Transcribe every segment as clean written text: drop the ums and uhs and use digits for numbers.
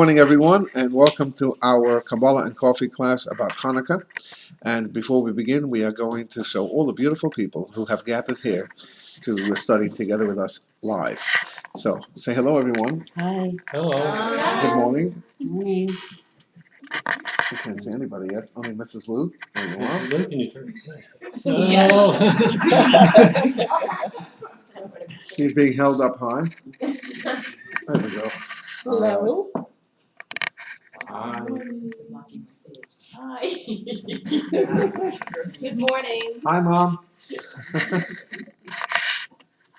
Morning, everyone, and welcome to our Kabbalah and Coffee class about Hanukkah. And before we begin, we are going to show all the beautiful people who have gathered here to study together with us live. So, say hello, everyone. Hi. Hello. Good morning. Morning. I can't see anybody yet. Only Mrs. Lou. There you are. Lou, can you turn? Yes. She's being held up high. There we go. Hello. Hi. Hi. Good morning. Hi, Mom.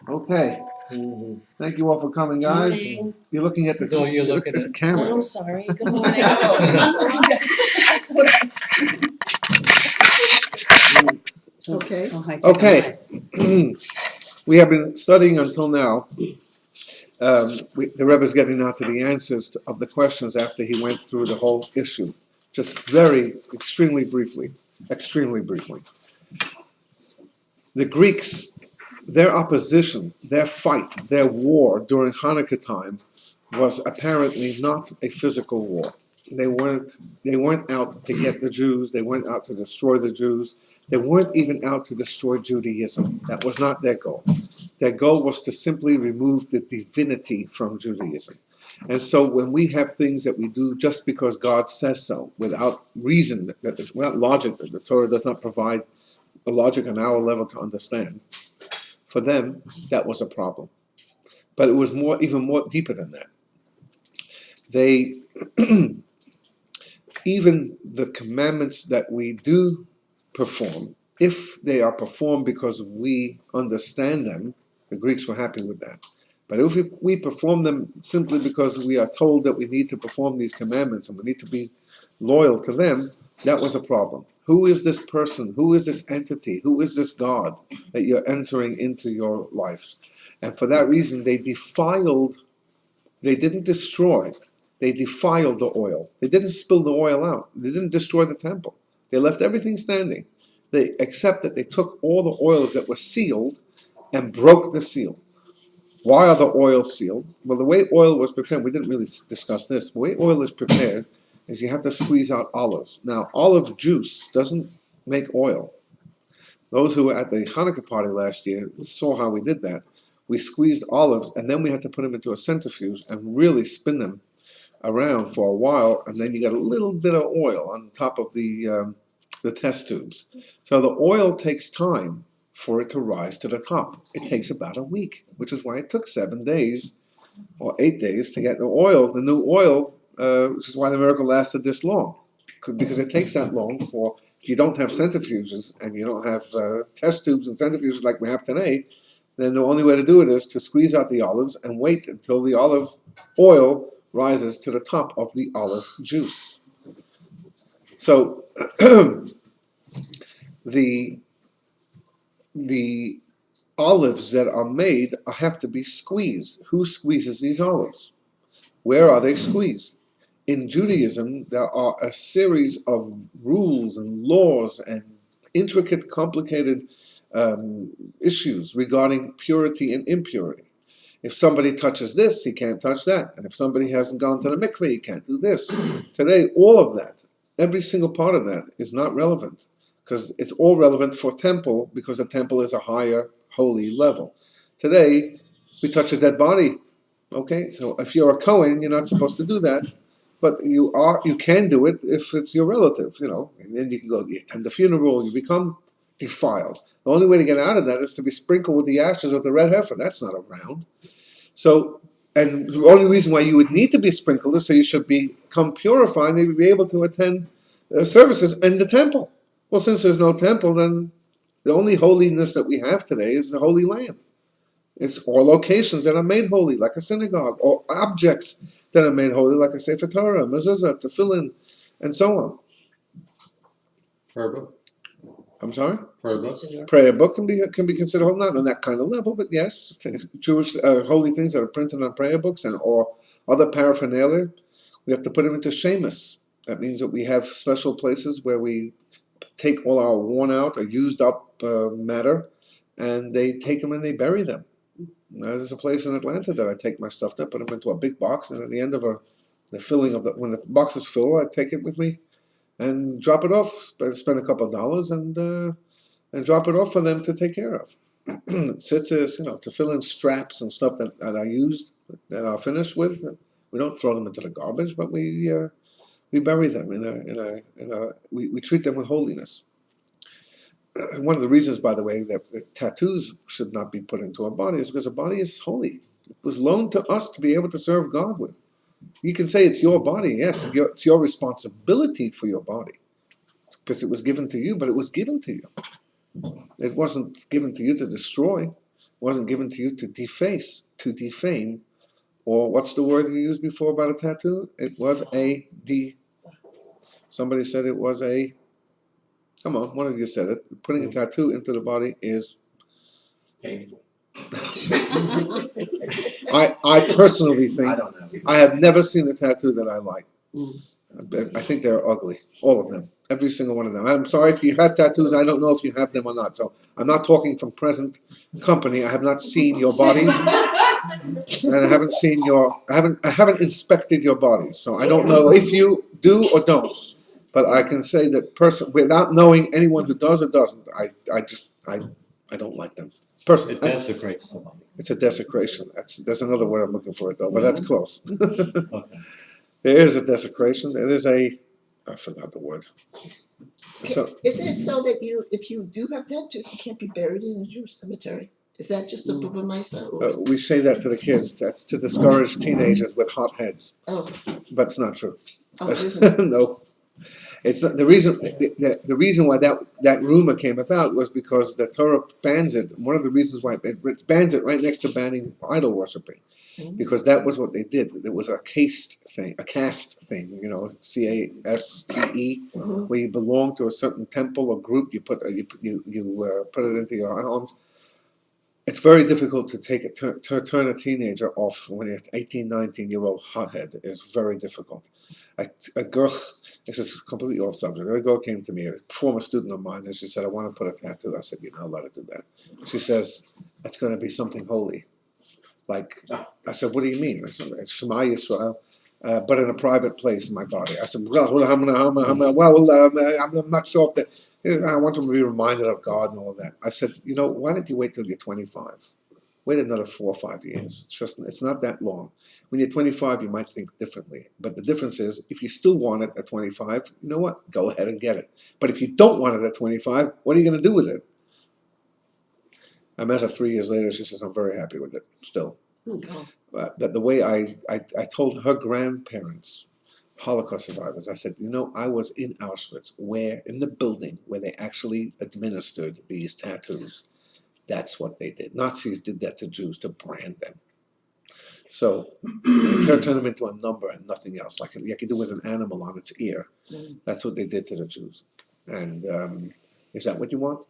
Okay. Mhm. Thank you all for coming, guys. Morning. You're looking at the, No, you're looking at the at- camera. I'm sorry. Good morning. That's what I- Okay. Oh, hi, Okay. We have been studying until now. The Rebbe is getting now to the answers of the questions after he went through the whole issue. Just extremely briefly. The Greeks, their opposition, their fight, their war during Hanukkah time was apparently not a physical war. They weren't out to get the Jews. They weren't out to destroy the Jews. They weren't even out to destroy Judaism. That was not their goal. Their goal was to simply remove the divinity from Judaism. And so when we have things that we do just because God says so, without reason, without logic, that the Torah does not provide a logic on our level to understand, for them, that was a problem. But it was even more deeper than that. They even the commandments that we do perform, if they are performed because we understand them, the Greeks were happy with that. But if we perform them simply because we are told that we need to perform these commandments and we need to be loyal to them, that was a problem. Who is this person? Who is this entity? Who is this God that you're entering into your lives? And for that reason, they didn't destroy, they defiled the oil. They didn't spill the oil out. They didn't destroy the temple. They left everything standing. Except that they took all the oils that were sealed and broke the seal. Why are the oils sealed? Well, the way oil was prepared, we didn't really discuss this. The way oil is prepared is you have to squeeze out olives. Now, olive juice doesn't make oil. Those who were at the Hanukkah party last year saw how we did that. We squeezed olives, and then we had to put them into a centrifuge and really spin them around for a while, and then you got a little bit of oil on top of the test tubes. So the oil takes time for it to rise to the top. It takes about a week, which is why it took 7 days or 8 days to get the new oil, which is why the miracle lasted this long. Because it takes that long if you don't have centrifuges and you don't have test tubes and centrifuges like we have today, then the only way to do it is to squeeze out the olives and wait until the olive oil rises to the top of the olive juice. So the olives that are made have to be squeezed. Who squeezes these olives? Where are they squeezed? In Judaism, there are a series of rules and laws and intricate, complicated issues regarding purity and impurity. If somebody touches this, he can't touch that. And if somebody hasn't gone to the mikveh, he can't do this. Today, all of that, every single part of that is not relevant, because it's all relevant for temple, because the temple is a higher holy level. Today, we touch a dead body. Okay, so if you're a Kohen, you're not supposed to do that, but you can do it if it's your relative, and then you can go attend the funeral, you become defiled. The only way to get out of that is to be sprinkled with the ashes of the red heifer. That's not around. So, and the only reason why you would need to be sprinkled is so you should become purified and you'd be able to attend services in the temple. Well, since there's no temple, then the only holiness that we have today is the Holy Land. It's all locations that are made holy, like a synagogue, or objects that are made holy, like a Sefer Torah, mezuzah, tefillin, and so on. Prayer book. I'm sorry? Prayer book. Prayer book can be considered holy, not on that kind of level, but yes, Jewish holy things that are printed on prayer books or other paraphernalia, we have to put them into shemus. That means that we have special places where we take all our worn out or used up matter, and they take them and they bury them. There's a place in Atlanta that I take my stuff to, put them into a big box, and at the end of a The filling of when the box is full, I take it with me and drop it off. Spend a couple of dollars and drop it off for them to take care of. It sits as to fill in straps and stuff that I used that are finished with. We don't throw them into the garbage, but we bury them we treat them with holiness. One of the reasons, by the way, that tattoos should not be put into a body is because a body is holy. It was loaned to us to be able to serve God with. You can say it's your body, yes, it's your responsibility for your body because it was given to you, but it was given to you. It wasn't given to you to destroy. It wasn't given to you to deface, to defame, or what's the word you used before about a tattoo? It was somebody said it was come on, one of you said it. Putting a tattoo into the body is Painful. I personally think I don't know. I have never seen a tattoo that I like. I think they're ugly, all of them, every single one of them. I'm sorry if you have tattoos. I don't know if you have them or not. So I'm not talking from present company. I have not seen your bodies, and I haven't seen I haven't inspected your bodies. So I don't know if you do or don't. But I can say that without knowing anyone who does or doesn't, I don't like them. Personally, It desecrates somebody. it's a desecration. There's another word I'm looking for it though, but that's close. Okay. There is a desecration. It is I forgot the word. So Isn't it so that if you do have tattoos, you can't be buried in a Jewish cemetery? Is that just a bubamisa? we say that to the kids. That's to discourage teenagers with hot heads, Oh, but it's not true. isn't No. It's not, the reason why that rumor came about was because the Torah bans it. One of the reasons why it bans it right next to banning idol worshiping, because that was what they did. It was a caste thing, CASTE, where you belong to a certain temple or group. You put it into your arms. It's very difficult to turn a teenager off when you're 18, 19-year-old hothead. It's very difficult. A girl, this is completely off subject. A girl came to me, a former student of mine, and she said, I want to put a tattoo. I said, you're not allowed to do that. She says, it's going to be something holy. I said, what do you mean? I said, it's Shema Yisrael, but in a private place in my body. I said, I'm not sure if that. I want them to be reminded of God and all that. I said, why don't you wait till you're 25? Wait another 4 or 5 years. It's not that long. When you're 25, you might think differently. But the difference is, if you still want it at 25, you know what? Go ahead and get it. But if you don't want it at 25, what are you going to do with it? I met her 3 years later. She says, I'm very happy with it still. But the way I told her grandparents, Holocaust survivors, I said, I was in Auschwitz, in the building where they actually administered these tattoos. That's what they did. Nazis did that to Jews to brand them. So turn them into a number and nothing else, like you do with an animal on its ear. That's what they did to the Jews. And is that what you want?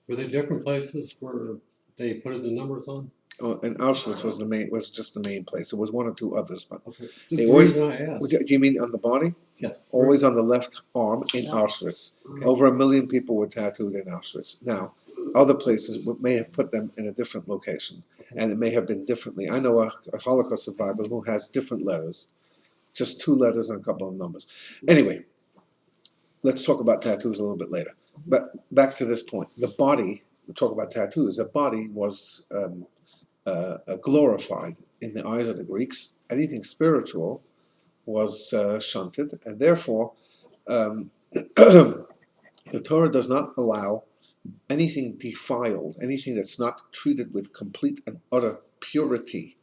Were there different places where they put the numbers on? Oh, and Auschwitz was just the main place. There was one or two others, but Okay. They The always- reason I asked. do you mean on the body? Yes. Always on the left arm in Auschwitz. Okay. Over 1 million people were tattooed in Auschwitz. Now, other places may have put them in a different location, and it may have been differently. I know a Holocaust survivor who has different letters, just 2 letters and a couple of numbers. Anyway, let's talk about tattoos a little bit later. But back to this point, the body. We talk about tattoos. The body was glorified in the eyes of the Greeks. Anything spiritual was shunted, and therefore the Torah does not allow anything defiled, anything that's not treated with complete and utter purity,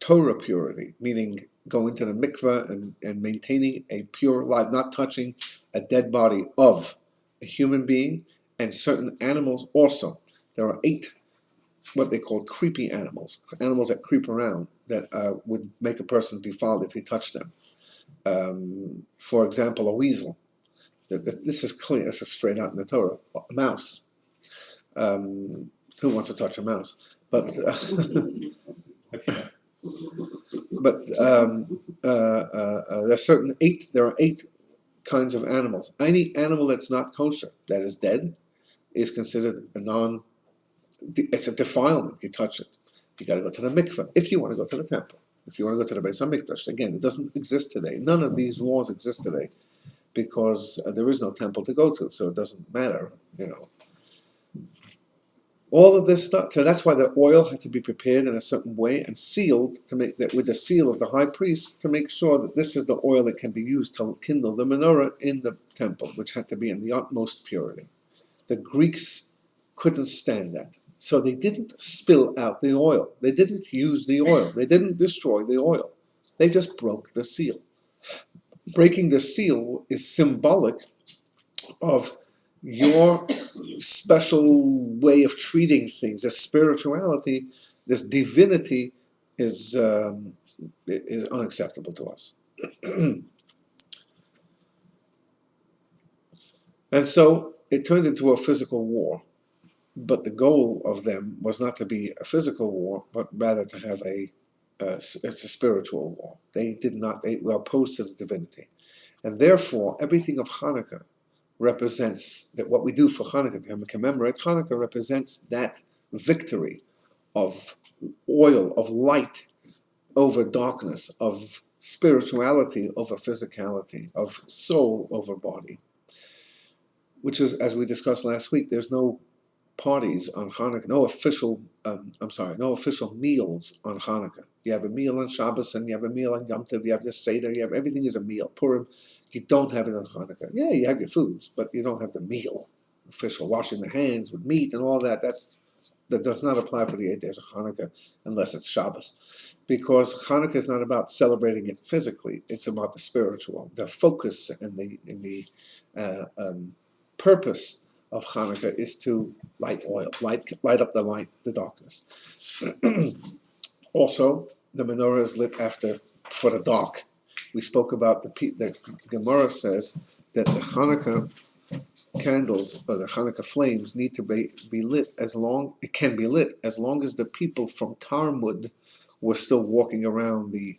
Torah purity, meaning going to the mikveh and maintaining a pure life, not touching a dead body of a human being and certain animals also. There are 8 what they call creepy animals that creep around that would make a person defiled if he touched them. For example, a weasel. This is clear. This is straight out in the Torah. A mouse. Who wants to touch a mouse? But there's certain 8. There are 8 kinds of animals. Any animal that's not kosher, that is dead, is considered it's a defilement. You touch it. You got to go to the mikveh if you want to go to the temple. If you want to go to the Beis Hamikdash, again, it doesn't exist today. None of these laws exist today because there is no temple to go to, so it doesn't matter, All of this stuff. So that's why the oil had to be prepared in a certain way and sealed to make that with the seal of the high priest to make sure that this is the oil that can be used to kindle the menorah in the temple, which had to be in the utmost purity. The Greeks couldn't stand that. So they didn't spill out the oil. They didn't use the oil. They didn't destroy the oil. They just broke the seal. Breaking the seal is symbolic of your special way of treating things. This spirituality, this divinity is unacceptable to us. And so it turned into a physical war. But the goal of them was not to be a physical war, but rather to have it's a spiritual war. They were opposed to the divinity. And therefore, everything of Hanukkah represents, that what we do for Hanukkah, to commemorate Hanukkah, represents that victory of oil, of light over darkness, of spirituality over physicality, of soul over body. Which is, as we discussed last week, there's no parties on Hanukkah, no official meals on Hanukkah. You have a meal on Shabbos and you have a meal on Yom Tov, you have the Seder, everything is a meal. Purim, you don't have it on Hanukkah. Yeah, you have your foods, but you don't have the meal. Official washing the hands with meat and all that, that does not apply for the 8 days of Hanukkah unless it's Shabbos. Because Hanukkah is not about celebrating it physically, it's about the spiritual, the focus and the purpose of Hanukkah is to light up the darkness. Also, the menorah is lit for the dark. We spoke about the Gemara says that the Hanukkah candles or the Hanukkah flames need to be lit as long as the people from Talmud were still walking around the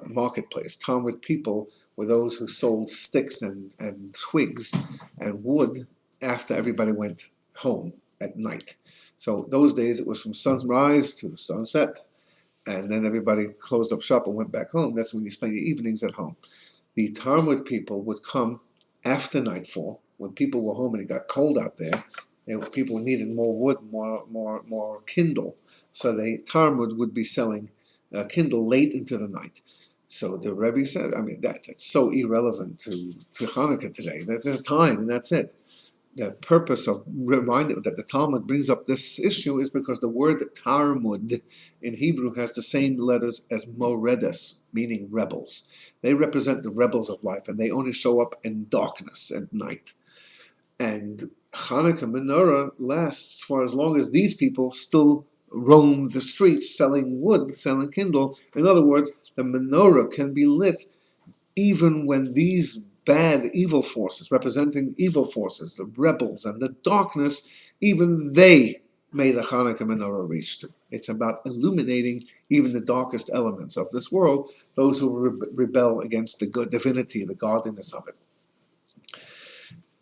marketplace. Talmud people were those who sold sticks and twigs and wood after everybody went home at night. So those days it was from sunrise to sunset, and then everybody closed up shop and went back home. That's when you spend your evenings at home. The Talmud people would come after nightfall when people were home and it got cold out there. People needed more wood, more kindle. So the Talmud would be selling kindle late into the night. So the Rebbe said, that's so irrelevant to Hanukkah today. That's a time and that's it. The purpose of reminding that the Talmud brings up this issue is because the word Talmud in Hebrew has the same letters as Moredes, meaning rebels. They represent the rebels of life and they only show up in darkness at night. And Hanukkah menorah lasts for as long as these people still roam the streets selling wood, selling kindle. In other words, the menorah can be lit even when these evil forces, representing evil forces, the rebels and the darkness, even they may the Hanukkah menorah reach to. It's about illuminating even the darkest elements of this world, those who rebel against the good divinity, the godliness of it.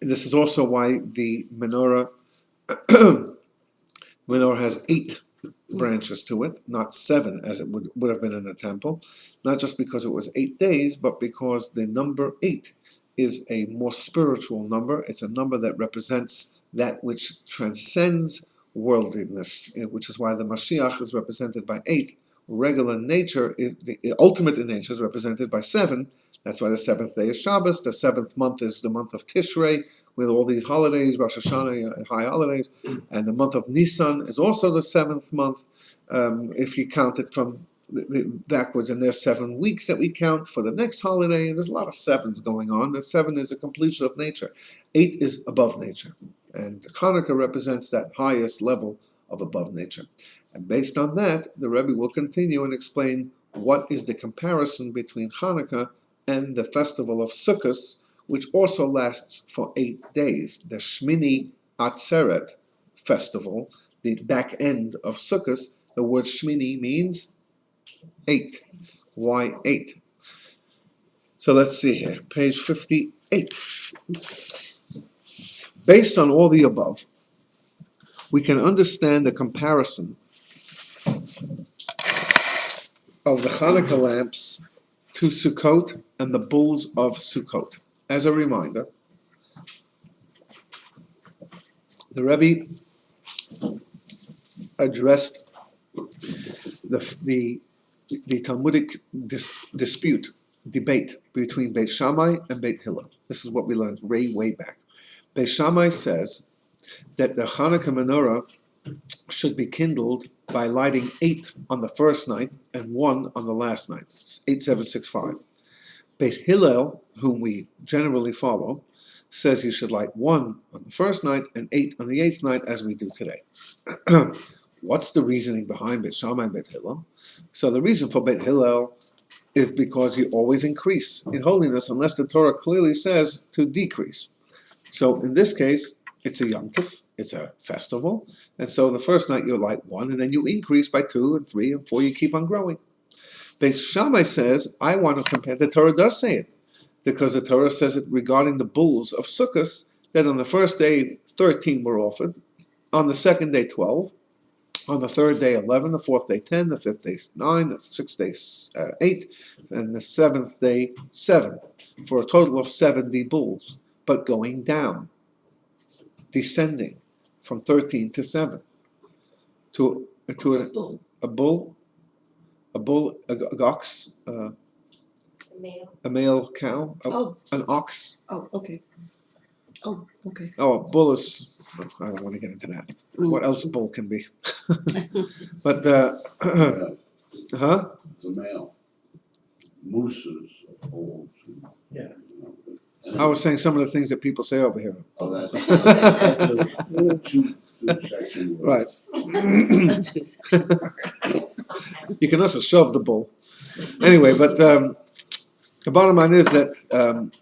This is also why the menorah has 8 branches to it, not 7 as it would have been in the temple, not just because it was 8 days, but because the number 8 is a more spiritual number. It's a number that represents that which transcends worldliness, which is why the Mashiach is represented by 8. Regular nature, the ultimate in nature, is represented by 7. That's why the 7th day is Shabbos. The 7th month is the month of Tishrei, with all these holidays, Rosh Hashanah, high holidays. And the month of Nisan is also the 7th month, if you count it from backwards. And there's 7 weeks that we count for the next holiday. There's a lot of 7s going on. The 7 is a completion of nature. 8 is above nature. And Hanukkah represents that highest level of above nature. And based on that, the Rebbe will continue and explain what is the comparison between Hanukkah and the festival of Sukkot, which also lasts for 8 days. The Shmini Atzeret festival, the back end of Sukkot, the word Shmini means 8. Why 8? So let's see here, page 58. Based on all the above, we can understand the comparison of the Hanukkah lamps to Sukkot and the bulls of Sukkot. As a reminder, the Rebbe addressed the Talmudic debate between Beit Shammai and Beit Hillel. This is what we learned way back. Beit Shammai says that the Hanukkah menorah should be kindled by lighting 8 on the first night and 1 on the last night. 8, 7, 6, 5. Beit Hillel, whom we generally follow, says you should light 1 on the first night and 8 on the 8th night, as we do today. What's the reasoning behind Beit Shammai and Beit Hillel? So the reason for Beit Hillel is because you always increase in holiness unless the Torah clearly says to decrease. So in this case, it's a Yom Tov, it's a festival, and so the first night you light 1, and then you increase by 2 and 3 and 4, you keep on growing. Beit Shammai says, I want to compare, the Torah does say it, because the Torah says it regarding the bulls of Sukkot, that on the first day 13 were offered, on the second day 12, on the third day 11, the fourth day 10, the fifth day 9, the sixth day 8, and the seventh day 7, for a total of 70 bulls, but going down, descending from 13 to 7, to a bull, a ox, a male cow, an ox. Oh, okay. Oh, okay. Oh, a bull is, I don't want to get into that. What else a bull can be? But, huh? It's a male. Mooses are old. Yeah. I was saying some of the things that people say over here. Oh, that's a two section word. Right. You can also shove the bull. Anyway, but the bottom line is that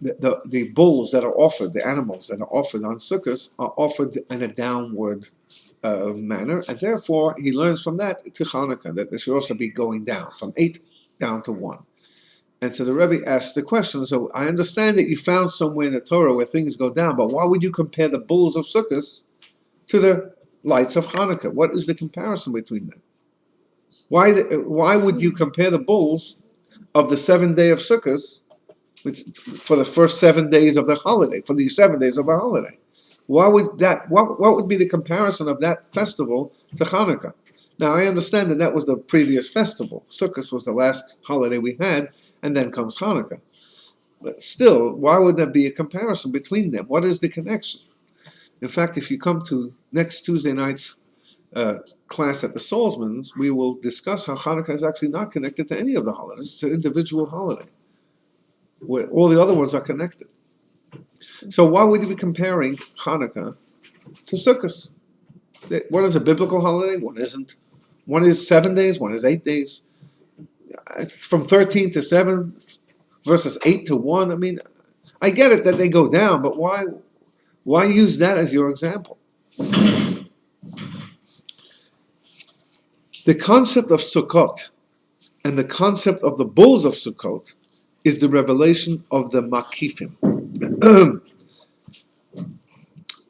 the bulls that are offered, the animals that are offered on Sukkot, are offered in a downward manner, and therefore he learns from that to Hanukkah that there should also be going down from 8 down to 1. And so the Rebbe asked the question, so I understand that you found somewhere in the Torah where things go down, but why would you compare the bulls of Sukkot to the lights of Hanukkah? What is the comparison between them? Why would you compare the bulls of the 7th day of Sukkot for the first 7 days of the holiday, for the 7 days of the holiday? Why would that? What would be the comparison of that festival to Hanukkah? Now I understand that was the previous festival. Sukkot was the last holiday we had, and then comes Hanukkah. But still, why would there be a comparison between them? What is the connection? In fact, if you come to next Tuesday night's class at the Salzmans, we will discuss how Hanukkah is actually not connected to any of the holidays. It's an individual holiday, where all the other ones are connected. So why would you be comparing Hanukkah to Sukkot? One is a biblical holiday, one isn't. One is 7 days, one is 8 days. From 13 to 7 versus 8 to 1. I mean, I get it that they go down, but why use that as your example? The concept of Sukkot and the concept of the bulls of Sukkot is the revelation of the Makifim.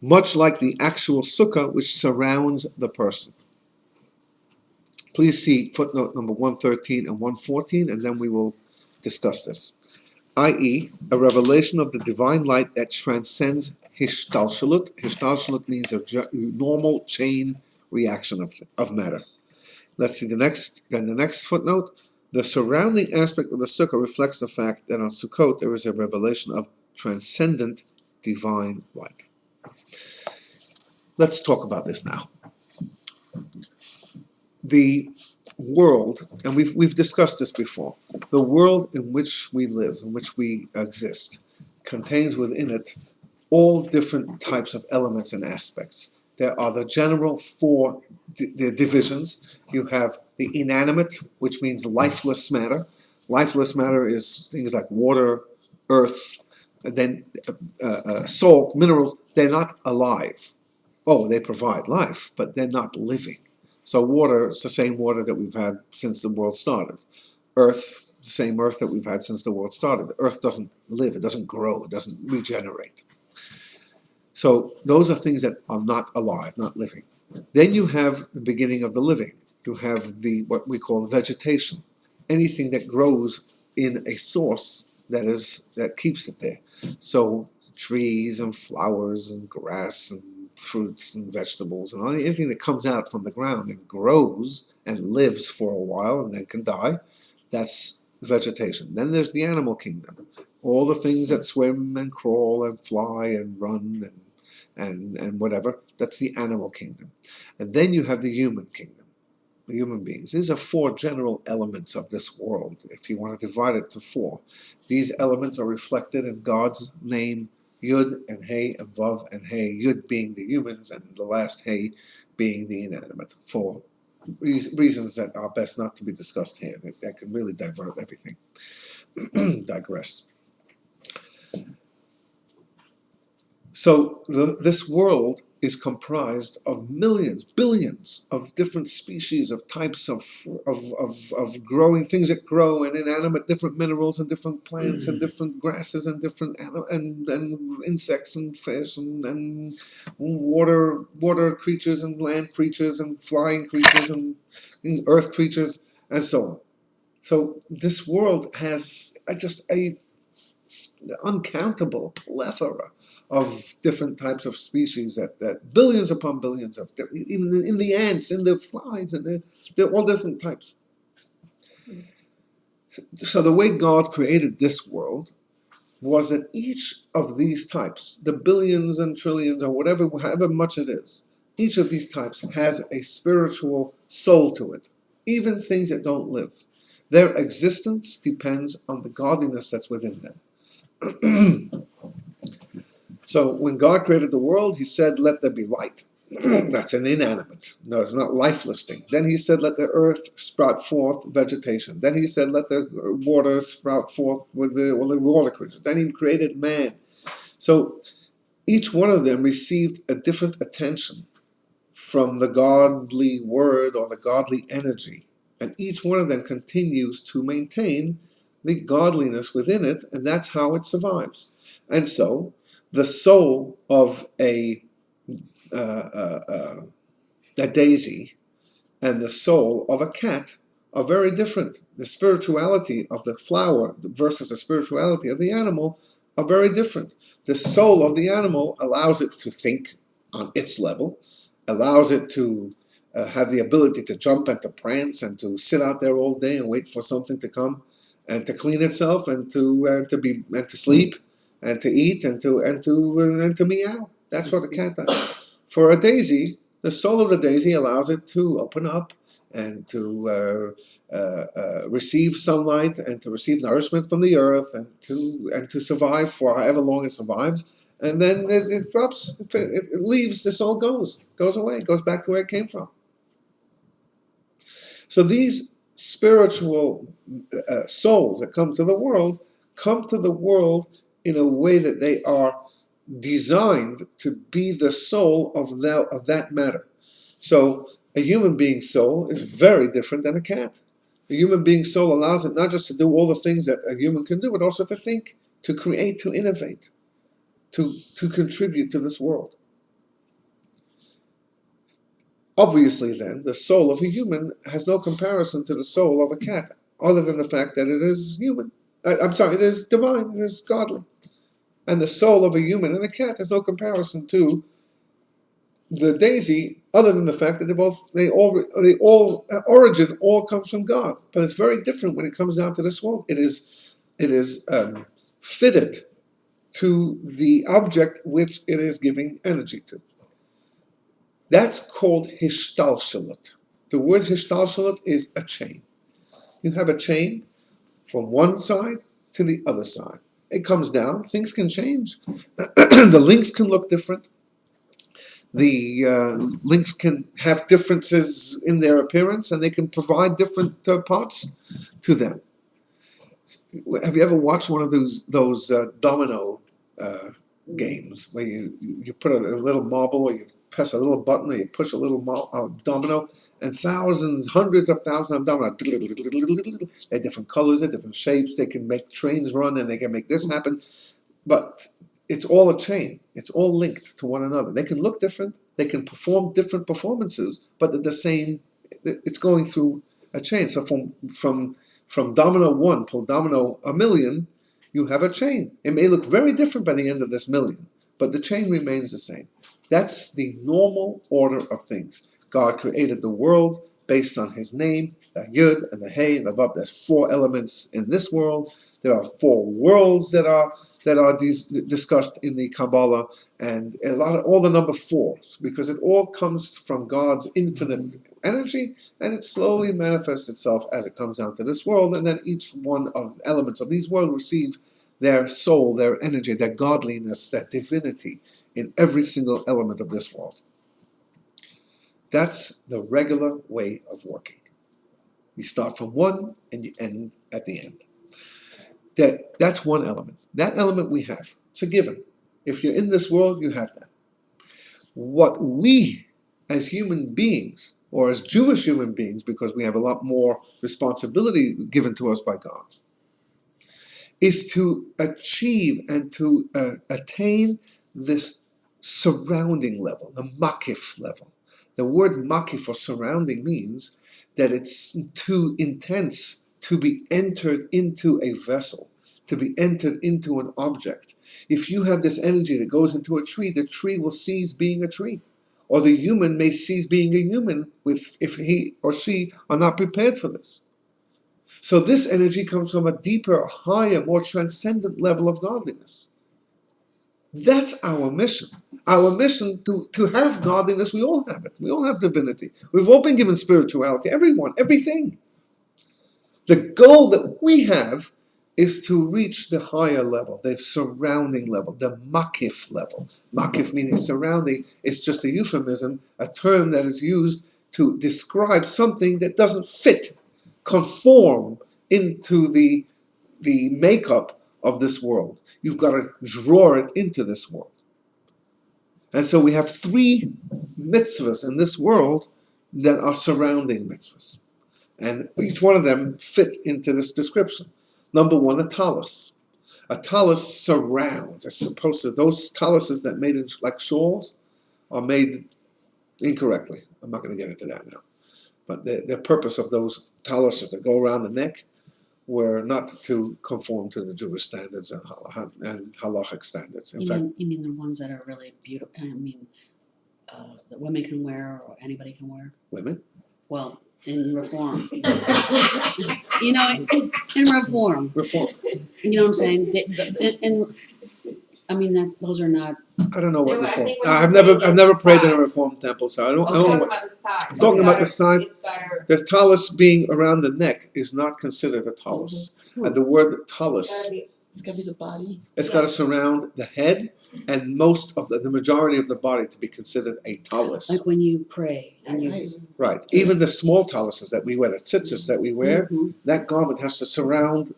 Much like the actual sukkah which surrounds the person. Please see footnote number 113 and 114, and then we will discuss this. I.e., a revelation of the divine light that transcends Hishtalshalut. Hishtalshalut means a normal chain reaction of matter. Let's see the next footnote. The surrounding aspect of the sukkah reflects the fact that on Sukkot there is a revelation of transcendent divine light. Let's talk about this now. The world, and we've discussed this before, the world in which we live, in which we exist, contains within it all different types of elements and aspects. There are the general 4 divisions. You have the inanimate, which means lifeless matter. Lifeless matter is things like water, earth, then salt, minerals. They're not alive. Oh, they provide life, but they're not living. So water, it's the same water that we've had since the world started. Earth, the same earth that we've had since the world started. The earth doesn't live, it doesn't grow, it doesn't regenerate. So those are things that are not alive, not living. Then you have the beginning of the living. You have what we call vegetation. anything that grows in a source that keeps it there. So trees and flowers and grass and fruits and vegetables and anything that comes out from the ground and grows and lives for a while and then can die, that's vegetation. Then there's the animal kingdom. All the things that swim and crawl and fly and run and whatever, that's the animal kingdom. And then you have the human kingdom, the human beings. These are four general elements of this world, if you want to divide it to four. These elements are reflected in God's name, Yud and Hey and Vav and Hey, Yud being the humans and the last Hey being the inanimate, for reasons that are best not to be discussed here. That can really divert everything. Digress. So this world is comprised of millions, billions of different species of types of growing things that grow and inanimate, different minerals and different plants and different grasses and different and insects and fish and water creatures and land creatures and flying creatures and earth creatures and so on. So this world has just a uncountable plethora of different types of species that billions upon billions of, even in the ants, in the flies, and they're all different types. So the way God created this world was that each of these types, the billions and trillions or whatever, however much it is, each of these types has a spiritual soul to it, even things that don't live. Their existence depends on the godliness that's within them. So when God created the world, he said, let there be light. That's an inanimate. No, it's not lifeless thing. Then he said, let the earth sprout forth vegetation. Then he said, let the water sprout forth with all the water creatures. Then he created man. So each one of them received a different attention from the godly word or the godly energy. And each one of them continues to maintain the godliness within it, and that's how it survives. And so the soul of a daisy and the soul of a cat are very different. The spirituality of the flower versus the spirituality of the animal are very different. The soul of the animal allows it to think on its level, allows it to have the ability to jump and to prance and to sit out there all day and wait for something to come and to clean itself and to sleep and to eat and to meow. That's what a cat does. For a daisy, the soul of the daisy allows it to open up and to receive sunlight and to receive nourishment from the earth and to survive for however long it survives. And then it drops, it leaves, the soul goes away, goes back to where it came from. So these spiritual souls that come to the world in a way that they are designed to be the soul of that matter. So a human being's soul is very different than a cat. A human being's soul allows it not just to do all the things that a human can do, but also to think, to create, to innovate, to contribute to this world. Obviously, then, the soul of a human has no comparison to the soul of a cat, other than the fact that it is human. It is divine, it is godly. And the soul of a human and a cat has no comparison to the daisy, other than the fact that origin all comes from God. But it's very different when it comes down to this world. It is fitted to the object which it is giving energy to. That's called hishtalshalut. The word hishtalshalut is a chain. You have a chain from one side to the other side. It comes down, things can change. The links can look different. The links can have differences in their appearance, and they can provide different parts to them. Have you ever watched one of those domino games where you put a little marble, or you press a little button, or you push a little domino, and hundreds of thousands of dominoes. They're different colors, they're different shapes. They can make trains run, and they can make this happen. But it's all a chain. It's all linked to one another. They can look different. They can perform different performances, but they're the same. It's going through a chain. So from From domino 1 till domino 1,000,000, you have a chain. It may look very different by the end of this million, but the chain remains the same. That's the normal order of things. God created the world based on his name, the Yud and the Hey and the Vav. There's 4 elements in this world. There are 4 worlds that are discussed in the Kabbalah, and all the number 4s, because it all comes from God's infinite energy, and it slowly manifests itself as it comes down to this world, and then each one of the elements of these worlds receive their soul, their energy, their godliness, their divinity in every single element of this world. That's the regular way of working. You start from 1 and you end at the end. That's one element. That element we have. It's a given. If you're in this world, you have that. What we, as human beings, or as Jewish human beings, because we have a lot more responsibility given to us by God, is to achieve and to attain this surrounding level, the makif level. The word makif, or surrounding, means that it's too intense to be entered into a vessel, to be entered into an object. If you have this energy that goes into a tree, the tree will cease being a tree. Or the human may cease being a human if he or she are not prepared for this. So this energy comes from a deeper, higher, more transcendent level of godliness. That's our mission. Our mission to have godliness, we all have it. We all have divinity. We've all been given spirituality. Everyone, everything. The goal that we have is to reach the higher level, the surrounding level, the makif level. Makif meaning surrounding is just a euphemism, a term that is used to describe something that doesn't fit, conform into the makeup of this world. You've got to draw it into this world. And so we have 3 mitzvahs in this world that are surrounding mitzvahs. And each one of them fit into this description. Number 1, a talus. A talus surrounds. It's supposed to, those taluses that made in like shawls are made incorrectly. I'm not going to get into that now. But the purpose of those taluses that go around the neck were not to conform to the Jewish standards and halachic standards. In You fact, mean the ones that are really beautiful? I mean, that women can wear or anybody can wear? women. Well, in reform. You know, in reform. Reform. You know what I'm saying? And I mean that those are not. I don't know what I reform. think what I've he's saying never is prayed in a size. reform temple, so I don't I'm know. talking What, about the size. I'm talking about the size. It's gotta, the talus being around the neck is not considered a talus. And the word talus, It's gotta be the body. it's got to surround the head and most of the majority of the body to be considered a talus. Like when you pray and you. Right. Right. Even the small taluses that we wear, the tzitzis that we wear, Mhm. that garment has to surround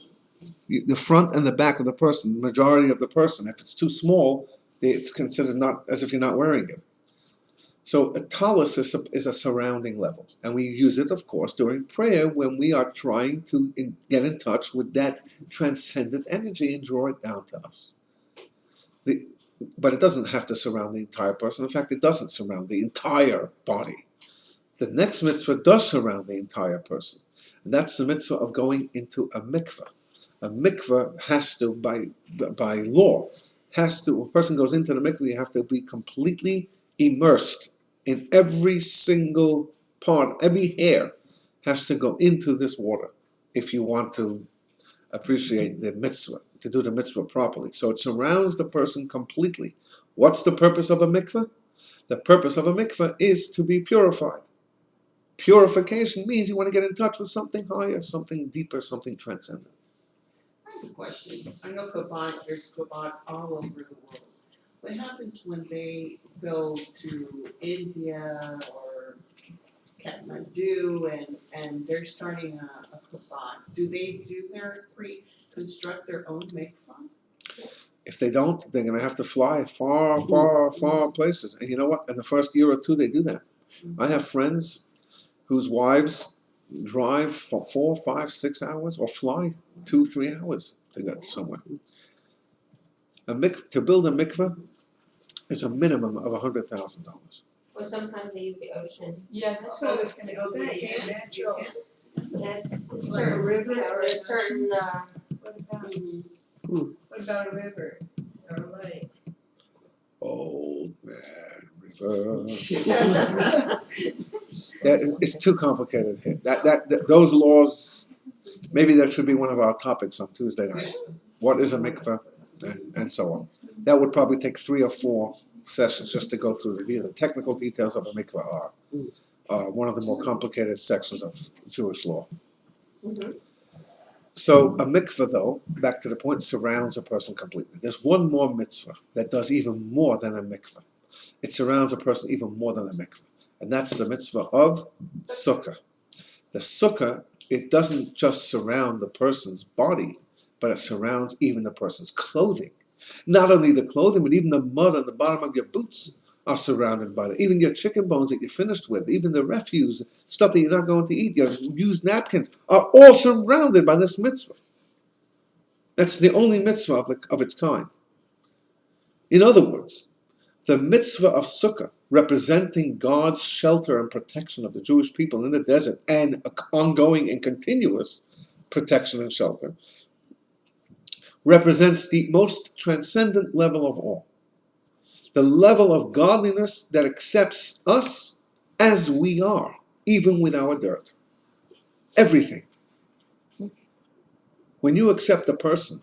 the front and the back of the person, the majority of the person. If it's too small, it's considered not as if you're not wearing it. So a talus is a surrounding level, and we use it, of course, during prayer when we are trying to get in touch with that transcendent energy and draw it down to us. But it doesn't have to surround the entire person. In fact, it doesn't surround the entire body. The next mitzvah does surround the entire person, and that's the mitzvah of going into a mikveh. A mikveh has to, by law, a person goes into the mikveh, you have to be completely immersed in every single part, every hair has to go into this water if you want to appreciate the mitzvah, to do the mitzvah properly. So it surrounds the person completely. What's the purpose of a mikveh? The purpose of a mikveh is to be purified. Purification means you want to get in touch with something higher, something deeper, something transcendent. I have a question. I know there's Kabbalah all over the world. What happens when they go to India or Kathmandu and they're starting a Kabbalah? Do they construct their own mikvah? If they don't, they're going to have to fly far, far, far places. And you know what? In the first year or 2, they do that. I have friends whose wives drive for 4, 5, 6 hours or fly 2, 3 hours to get somewhere. To build a mikveh is a minimum of $100,000. or sometimes they use the ocean. Yeah, that's what I was gonna say. You Natural. can't. That's certain river, there's certain, what about, Hmm. what about a river or a lake? Old man river. It's too complicated here. Those laws, maybe that should be one of our topics on Tuesday night. What is a mikveh, and so on. That would probably take 3 or 4 sessions just to go through the technical details of a mikveh are one of the more complicated sections of Jewish law. Mhm. So a mikveh, though, back to the point, surrounds a person completely. There's one more mitzvah that does even more than a mikveh. It surrounds a person even more than a mikveh, and that's the mitzvah of sukkah. The sukkah, it doesn't just surround the person's body, but it surrounds even the person's clothing. Not only the clothing, but even the mud on the bottom of your boots are surrounded by it. Even your chicken bones that you're finished with, even the refuse, stuff that you're not going to eat, your used napkins, are all surrounded by this mitzvah. That's the only mitzvah of its kind. In other words, the mitzvah of Sukkah, representing God's shelter and protection of the Jewish people in the desert, and ongoing and continuous protection and shelter, represents the most transcendent level of all. The level of godliness that accepts us as we are, even with our dirt. Everything. When you accept a person,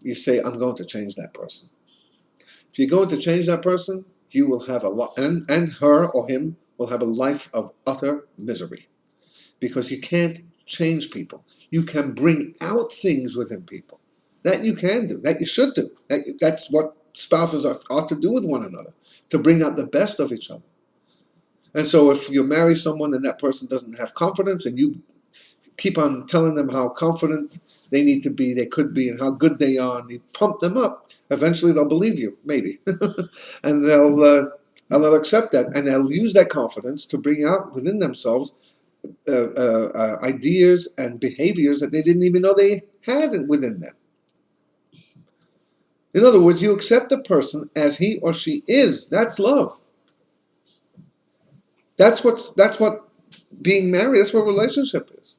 you say, I'm going to change that person. If you're going to change that person, you will have a lot, and her or him will have a life of utter misery. Because you can't change people. You can bring out things within people. That you can do, that you should do. That's what spouses ought to do with one another, to bring out the best of each other. And so if you marry someone and that person doesn't have confidence, and you keep on telling them how confident they need to be, they could be, and how good they are, and you pump them up, eventually they'll believe you, maybe. And they'll accept that, and they'll use that confidence to bring out within themselves ideas and behaviors that they didn't even know they had within them. In other words, you accept a person as he or she is. That's love. That's what being married. That's what relationship is.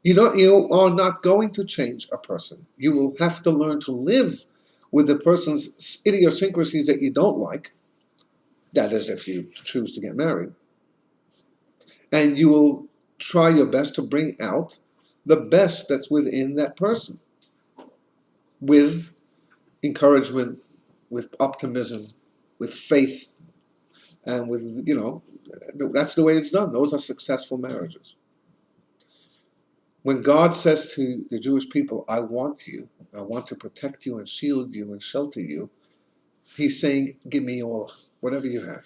You are not going to change a person. You will have to learn to live with the person's idiosyncrasies that you don't like. That is, if you choose to get married. And you will try your best to bring out the best that's within that person, with encouragement, with optimism, with faith, and with, that's the way it's done. Those are successful marriages. When God says to the Jewish people, I want to protect you and shield you and shelter you, he's saying, give me all, whatever you have.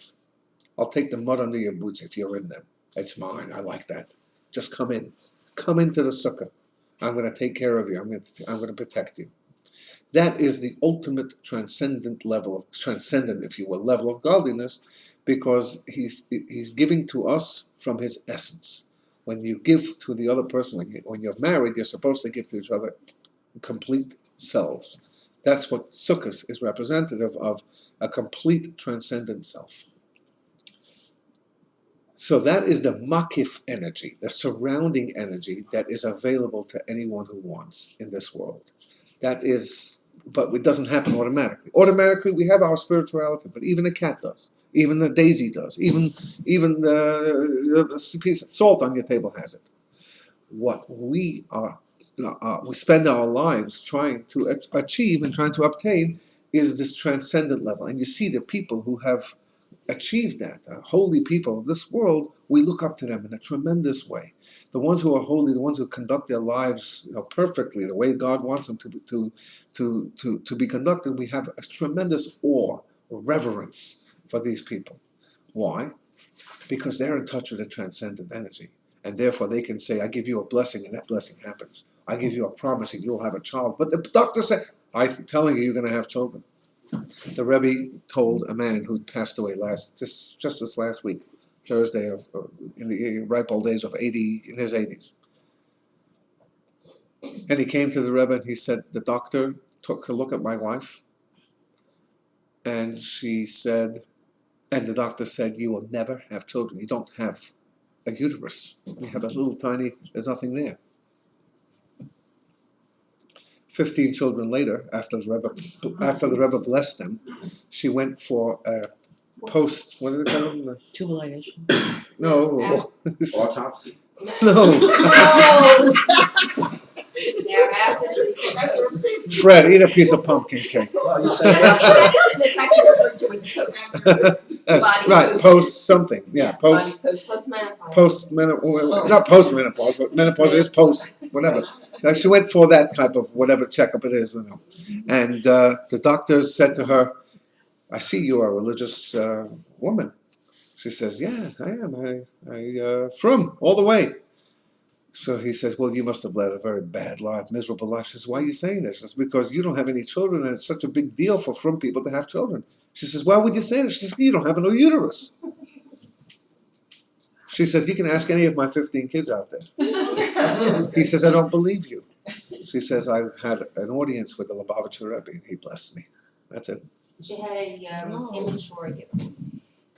I'll take the mud under your boots if you're in them. It's mine. I like that. Just come in. Come into the sukkah. I'm going to take care of you. I'm going to protect you. That is the ultimate transcendent, if you will, level of godliness, because he's giving to us from his essence. When you give to the other person, when you're married, you're supposed to give to each other complete selves. That's what Sukkot is representative of, a complete transcendent self. So that is the makif energy, the surrounding energy that is available to anyone who wants in this world. That is, but it doesn't happen automatically. Automatically, we have our spirituality, but even the cat does. Even the daisy does. Even the piece of salt on your table has it. What we spend our lives trying to achieve and trying to obtain is this transcendent level. And you see the people who have achieved that, holy people of this world, we look up to them in a tremendous way. The ones who are holy, the ones who conduct their lives perfectly, the way God wants them to be conducted, we have a tremendous awe, reverence for these people. Why? Because they're in touch with a transcendent energy. And therefore they can say, I give you a blessing, and that blessing happens. I give you a promise and you'll have a child. But the doctor said, I'm telling you, you're going to have children. The Rebbe told a man who passed away just this last week, Thursday, in the ripe old age of 80, in his 80s. And he came to the Rebbe and he said, the doctor took a look at my wife, and the doctor said, you will never have children. You don't have a uterus. We have a little tiny, there's nothing there. 15 children later, after the Rebbe blessed them, she went for a what did it call? Tubulation. No, Autopsy. no. Yeah, after Fred, eat a piece of pumpkin cake. Well, you said It's actually referred to as a post. That's Body right, post. post something. Yeah, post Postmenopause. menopause, not post menopause, but menopause is post whatever. Now she went for that type of whatever checkup it is, and the doctors said to her, "I see you are a religious woman." She says, "Yeah, I am. I from all the way." So he says, "Well, you must have led a very bad life, miserable life." She says, "Why are you saying this?" It's because you don't have any children, and it's such a big deal for frum people to have children. She says, "Why would you say this?" She says, "You don't have no uterus." She says, "You can ask any of my 15 kids out there." He says, "I don't believe you." She says, "I had an audience with the Lubavitcher Rebbe, and he blessed me." That's it. She had a immature uterus.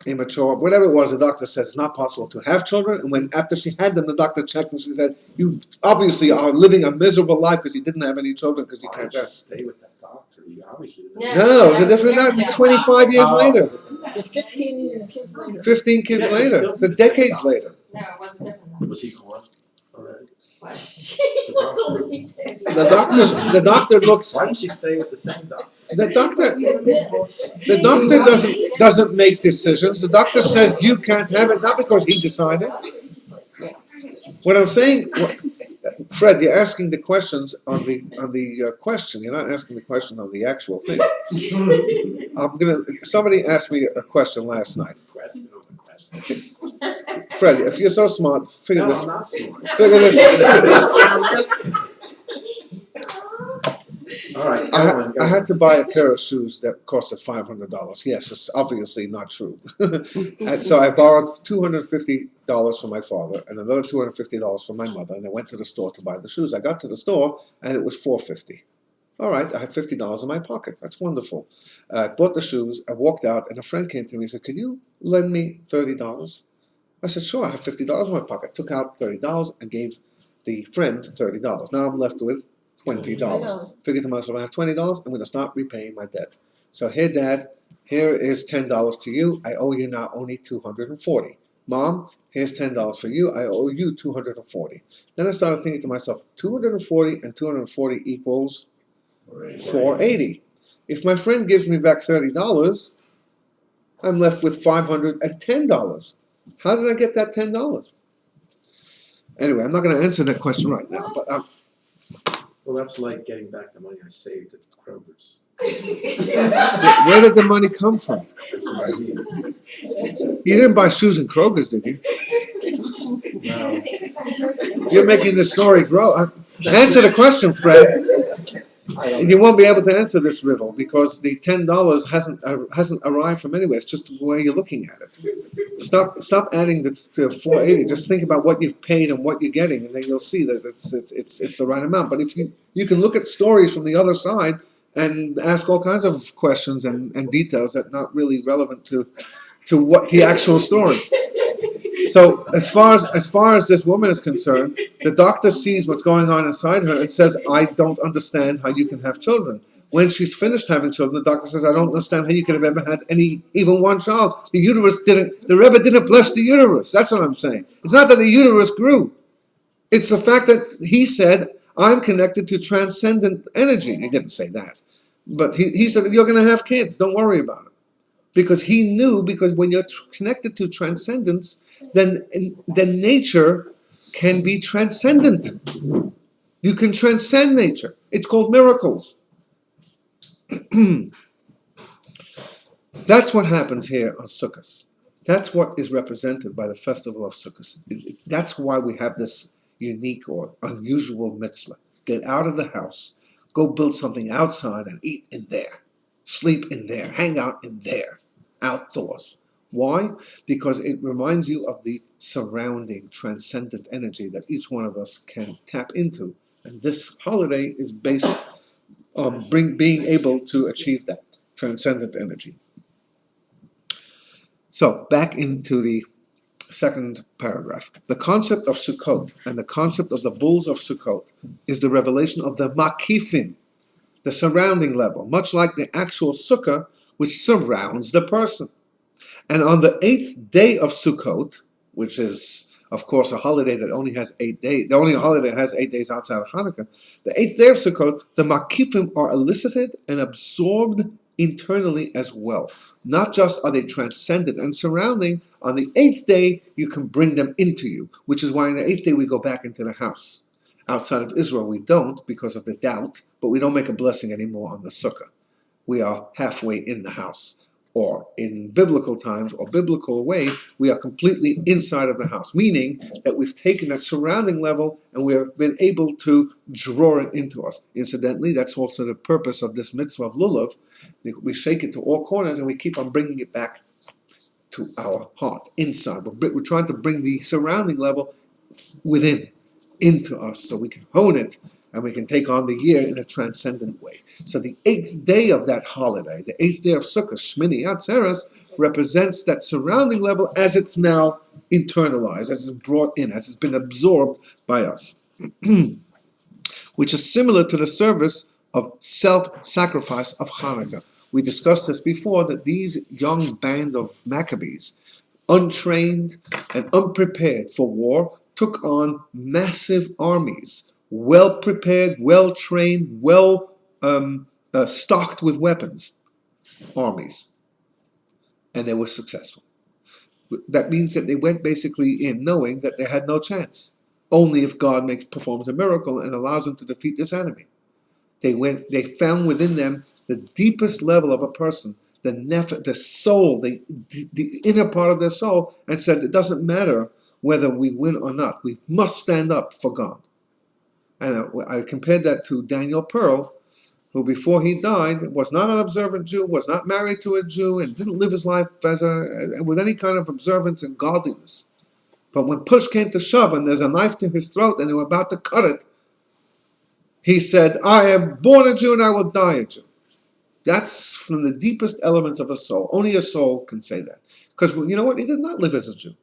Immature, whatever it was, the doctor says it's not possible to have children. And when after she had them, the doctor checked and she said, "You obviously are living a miserable life because you didn't have any children because you Why can't don't you have." stay with that doctor? You obviously didn't. Yeah. No, it's a different doctor. 25 years Oh. later, The 15 kids later. 15 kids Yeah, later, still- the decades later. No, it wasn't different. Was he gone already? What? What's all the details? The doctor looks. Why didn't she stay with the same doctor? The doctor doesn't make decisions. The doctor says you can't have it, not because he decided. What I'm saying, Fred, you're asking the questions on the question. You're not asking the question on the actual thing. Somebody asked me a question last night. Question over question. Fred, if you're so smart, figure No, this. I'm not smart. Figure this. All right, go I on, go had on. to buy a pair of shoes that costed $500. Yes, it's obviously not true. And so I borrowed $250 from my father and another $250 from my mother, and I went to the store to buy the shoes. I got to the store and it was $450. All right, I had $50 in my pocket. That's wonderful. I bought the shoes. I walked out, and a friend came to me and said, "Could you lend me $30?" I said, "Sure, I have $50 in my pocket." I took out $30 and gave the friend $30. Now I'm left with $20. Figured to myself, I have $20. I'm going to start repaying my debt. So here, Dad, here is $10 to you. I owe you now only $240. Mom, here's $10 for you. I owe you $240. Then I started thinking to myself, 240 and 240 equals $480. If my friend gives me back $30, I'm left with $510. How did I get that $10? Anyway, I'm not going to answer that question right now, but Well, that's like getting back the money I saved at Kroger's. where did the money come from? That's what I mean. You didn't buy shoes in Kroger's, did you? No. You're making the story grow. Answer the question, Fred. And you won't be able to answer this riddle because the $10 hasn't arrived from anywhere. It's just the way you're looking at it. Stop adding this to $480. Just think about what you've paid and what you're getting, and then you'll see that it's the right amount. But if you can look at stories from the other side and ask all kinds of questions and details that are not really relevant to what the actual story. So as far as this woman is concerned, the doctor sees what's going on inside her and says, "I don't understand how you can have children." When she's finished having children, the doctor says, "I don't understand how you could have ever had even one child. The Rebbe didn't bless the uterus." That's what I'm saying. It's not that the uterus grew. It's the fact that he said, "I'm connected to transcendent energy." He didn't say that. But he said, "You're going to have kids. Don't worry about it." Because he knew, because when you're connected to transcendence, then nature can be transcendent. You can transcend nature. It's called miracles. That's what happens here on Sukkot. That's what is represented by the festival of Sukkot. That's why we have this unique or unusual mitzvah. Get out of the house, go build something outside and eat in there. Sleep in there, hang out in there, outdoors. Why? Because it reminds you of the surrounding transcendent energy that each one of us can tap into. And this holiday is based on being able to achieve that transcendent energy. So back into the second paragraph. The concept of Sukkot and the concept of the bulls of Sukkot is the revelation of the makifim, the surrounding level, much like the actual sukkah which surrounds the person. And on the 8th day of Sukkot, which is, of course, a holiday that only has 8 days, the only holiday that has 8 days outside of Hanukkah, the 8th day of Sukkot, the makifim are elicited and absorbed internally as well. Not just are they transcendent and surrounding, on the 8th day you can bring them into you, which is why on the 8th day we go back into the house. Outside of Israel we don't because of the doubt, but we don't make a blessing anymore on the sukkah. We are halfway in the house. Or in biblical times or biblical way, we are completely inside of the house, meaning that we've taken that surrounding level and we have been able to draw it into us. Incidentally, that's also the purpose of this mitzvah of lulav. We shake it to all corners and we keep on bringing it back to our heart, inside. We're trying to bring the surrounding level within, into us, so we can hone it and we can take on the year in a transcendent way. So the 8th day of that holiday, the 8th day of Sukkot, Shmini Atzeres, represents that surrounding level as it's now internalized, as it's brought in, as it's been absorbed by us. Which is similar to the service of self-sacrifice of Hanukkah. We discussed this before, that these young band of Maccabees, untrained and unprepared for war, took on massive armies, well prepared, well trained, well stocked with weapons, armies, and they were successful. That means that they went basically in knowing that they had no chance, only if God performs a miracle and allows them to defeat this enemy. They found within them the deepest level of a person, the soul, the inner part of their soul, and said it doesn't matter whether we win or not. We must stand up for God. And I compared that to Daniel Pearl, who before he died was not an observant Jew, was not married to a Jew, and didn't live his life with any kind of observance and godliness. But when push came to shove and there's a knife to his throat and they were about to cut it, he said, I am born a Jew and I will die a Jew. That's from the deepest elements of a soul. Only a soul can say that. Because you know what? He did not live as a Jew.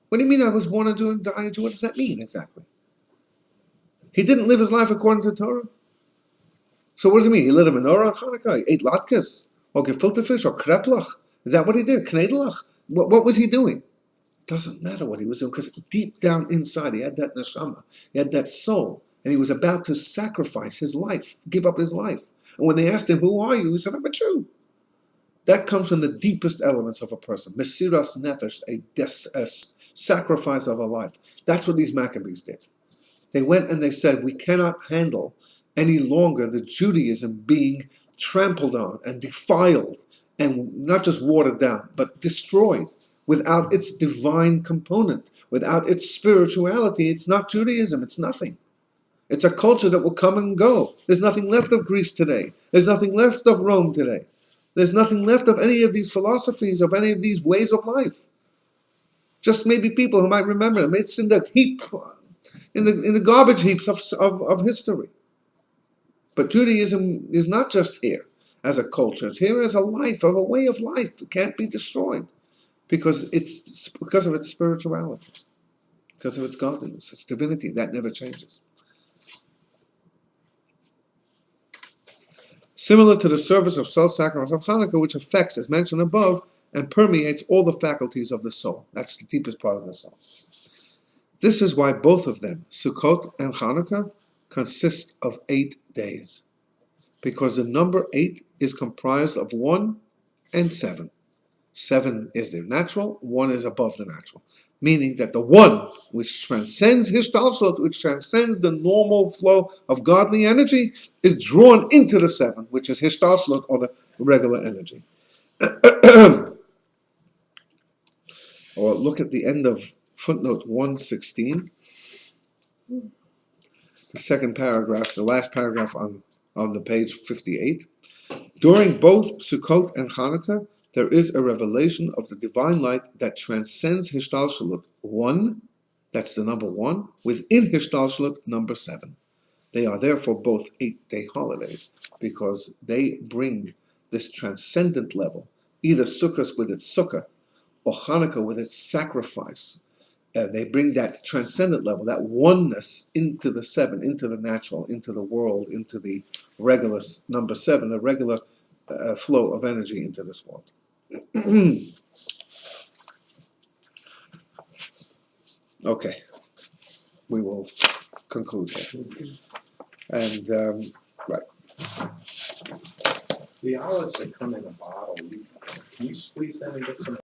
What do you mean I was born a Jew and die a Jew? What does that mean exactly? He didn't live his life according to Torah. So what does it mean? He lit a menorah on Hanukkah? He ate latkes? Or gefilte fish? Or kreplach? Is that what he did? Knedelach? What was he doing? It doesn't matter what he was doing, because deep down inside he had that neshama. He had that soul. And he was about to sacrifice his life, give up his life. And when they asked him, who are you? He said, I'm a Jew. That comes from the deepest elements of a person. Mesiras nefesh, a sacrifice of a life. That's what these Maccabees did. They went and they said, we cannot handle any longer the Judaism being trampled on and defiled and not just watered down, but destroyed without its divine component, without its spirituality. It's not Judaism, it's nothing. It's a culture that will come and go. There's nothing left of Greece today. There's nothing left of Rome today. There's nothing left of any of these philosophies, of any of these ways of life. Just maybe people who might remember them. It's in the heap, in the garbage heaps of history. But Judaism is not just here as a culture. It's here as a life, of a way of life. It can't be destroyed because of its spirituality, because of its godliness, its divinity. That never changes. Similar to the service of self-sacrifice of Hanukkah, which affects, as mentioned above, and permeates all the faculties of the soul. That's the deepest part of the soul. This is why both of them, Sukkot and Hanukkah, consist of 8 days. Because the number 8 is comprised of 1 and 7. 7 is the natural, 1 is above the natural. Meaning that the 1, which transcends Hishtalshelot, which transcends the normal flow of godly energy, is drawn into the 7, which is Hishtalshelot, or the regular energy. Or look at the end of footnote 116. The second paragraph, the last paragraph on the page 58. During both Sukkot and Hanukkah, there is a revelation of the divine light that transcends Hishtalshelot 1, that's the number 1, within Hishtalshelot number 7. They are therefore both 8-day holidays because they bring this transcendent level, either Sukkot with its sukkah or Hanukkah with its sacrifice, they bring that transcendent level, that oneness into the seven, into the natural, into the world, into the regular number seven, the regular flow of energy into this world. Okay, we will conclude here. And The olives that come in a bottle, can you squeeze them and get some